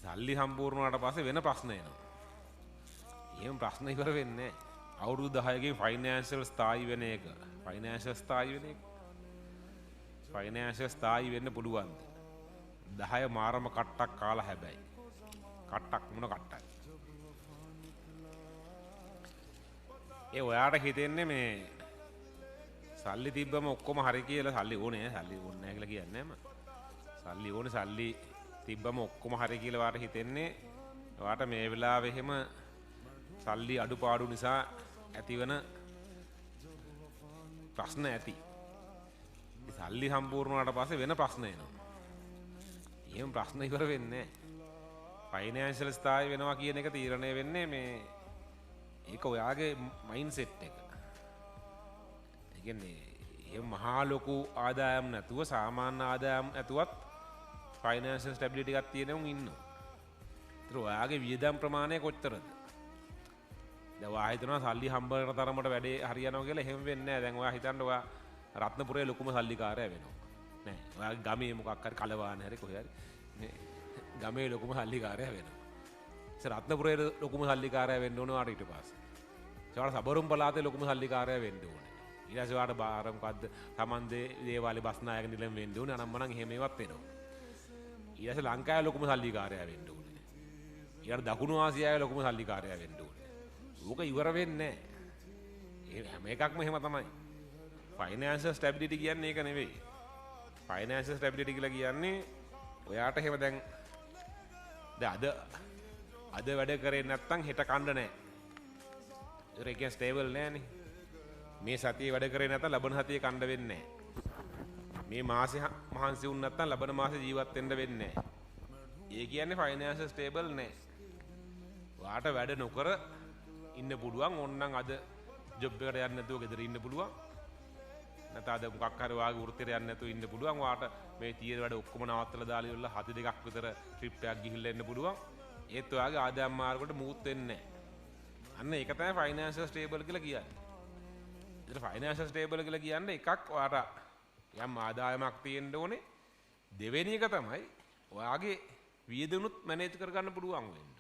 සල්ලි සම්පූර්ණ වුණාට පස්සේ වෙන ප්‍රශ්න එනවා. එහෙම ප්‍රශ්න ඉවර වෙන්නේ නැහැ. අවුරුදු 10කින් ෆයිනෑන්ෂල් ස්ථායි වෙන එක. ෆයිනෑන්ෂල් ස්ථායි වෙන එක. ෆයිනෑන්ෂල් ස්ථායි වෙන්න පුළුවන්ද? 10 මාරම කට්ටක් කාලා හැබැයි. කට්ටක් මොන කට්ටක්? ඒ ඔයාට හිතෙන්නේ මේ සල්ලි තිබ්බම ඔක්කොම හරි කියලා සල්ලි ඕනේ සල්ලි ඕනේ නැහැ කියලා කියන්නේ නැම. සල්ලි ඕනේ සල්ලි තිබ්බම ඔක්කොම හරි කියලා වාට හිතෙන්නේ වාට මේ වෙලාවේ එහෙම සල්ලි අඩුපාඩු නිසා ඇතිවන ප්‍රශ්න ඇති. සල්ලි සම්පූර්ණ වුණාට පස්සේ වෙන ප්‍රශ්න එනවා. එහෙම ප්‍රශ්න ඉවර වෙන්නේ නැහැ. ෆයිනෑන්ෂල් ස්ථායි වෙනවා කියන එක තීරණය වෙන්නේ මේ ඒක ඔයාගේ මයින්ඩ්සෙට් එක. ඒ කියන්නේ එහෙම මහා ලොකු ආදායම් නැතුව සාමාන්‍ය ආදායම් නැතුවත් ෆයිනෑන්ෂල් ස්ටැබිලිටි එකක් තියෙන උන් ඉන්නවා. ඒතර ඔයාගේ වියදම් ප්‍රමාණය කොච්චරද? දැන් ඔයා හිතනවා සල්ලි හම්බ කරන තරමට වැඩේ හරියනවා කියලා. එහෙම වෙන්නේ නැහැ. දැන් ඔයා හිතන්න ඔයා රත්නපුරේ ලොකුම සල්ලිකාරයා වෙනවා. නෑ. ඔයාගේ ගමේ මොකක් හරි කලවාන හරි කොහේ හරි මේ ගමේ ලොකුම සල්ලිකාරයා වෙනවා. රත්නපුරේ ලොකුම සල්ලිකාරයා වෙන්න ඕනේ වාට ඊට පස්සේ. ඒවාට සබරුම් පළාතේ ලොකුම සල්ලිකාරයා වෙන්න ඕනේ. ඊට පස්සේ වාට බාර මොකද්ද? තමන්දේ දේවාලේ බස්නායක නිලම වෙන්න ඕනේ. අනම්මනම් එහෙම ඒවත් වෙනවා. ඊට පස්සේ ලංකාවේ ලොකුම සල්ලිකාරයා වෙන්න ඕනේ. ඊට දකුණු ආසියාවේ ලොකුම සල්ලිකාරයා වෙන්න ඕනේ. ඕක ඉවර වෙන්නේ නැහැ. ඒ හැම එකක්ම එහෙම තමයි. ෆයිනෑන්ෂල් ස්ටැබිලිටි කියන්නේ ඒක නෙවෙයි. ෆයිනෑන්ෂල් ස්ටැබිලිටි කියලා කියන්නේ ඔයාට එහෙම දැන් අද වැඩ කරේ නැත්තම් හෙට කන්න නැහැ. ඒක ස්ටේබල් නෑනේ. මේ සතියේ වැඩ කරේ නැත්තම් ලබන සතියේ කන්න වෙන්නේ නැහැ. මේ මාසේ මහන්සි වුණ නැත්තම් ලබන මාසේ ජීවත් වෙන්න වෙන්නේ නැහැ. ඒ කියන්නේ ෆයිනෑන්ෂල් ස්ටේබල් නෑ. ඔයාට වැඩ නොකර ඉන්න පුළුවන්. ඕනනම් අද ජොබ් එකට යන්න නැතුව ගෙදර ඉන්න පුළුවන්. නැත්නම් අද මොකක් හරි වාගේ වෘත්තියට යන්න නැතුව ඉන්න පුළුවන්. ඔයාට මේ තියෙන වැඩ ඔක්කොම නවත්තලා දාලා ඉවරලා හති දෙකක් විතර ට්‍රිප් එකක් ගිහිල්ලා එන්න පුළුවන්. ඒත් ඔයාගේ ආදායම් මාර්ගවලට මූත් වෙන්නේ නැහැ. අන්න ඒක තමයි ෆයිනෑන්ෂල් ස්ටේබල් කියලා කියන්නේ. ඒතර ෆයිනෑන්ෂල් ස්ටේබල් කියලා කියන්නේ එකක් ඔයාට යම් ආදායමක් තියෙන්න ඕනේ. දෙවෙනි එක තමයි ඔයාගේ වියදමුත් මැනේජ් කරගන්න පුළුවන් වෙන්න.